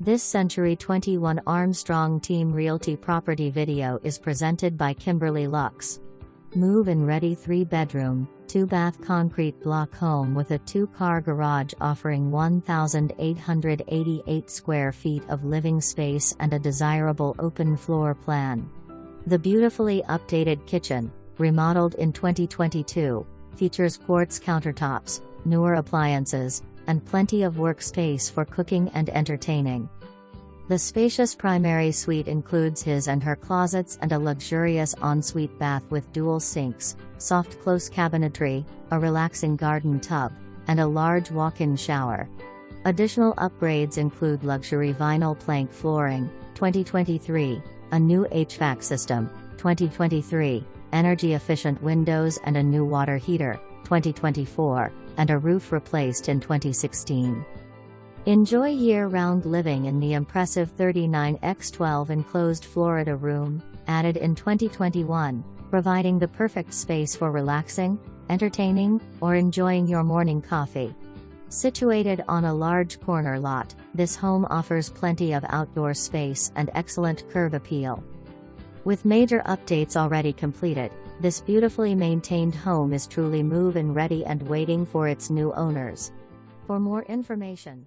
This Century 21 Armstrong Team Realty property video is presented by Kimberly Lux. Move-in ready 3-bedroom, 2-bath concrete block home with a 2-car garage offering 1,888 square feet of living space and a desirable open floor plan. The beautifully updated kitchen, remodeled in 2022, features quartz countertops, newer appliances, and plenty of workspace for cooking and entertaining. The spacious primary suite includes his and her closets and a luxurious ensuite bath with dual sinks, soft close cabinetry, a relaxing garden tub, and a large walk-in shower. Additional upgrades include luxury vinyl plank flooring, 2023, a new HVAC system, 2023, energy-efficient windows and a new water heater, 2024, and a roof replaced in 2016. Enjoy year-round living in the impressive 39x12 enclosed Florida room, added in 2021, providing the perfect space for relaxing, entertaining, or enjoying your morning coffee. Situated on a large corner lot, this home offers plenty of outdoor space and excellent curb appeal. With major updates already completed, this beautifully maintained home is truly move-in ready and waiting for its new owners. For more information,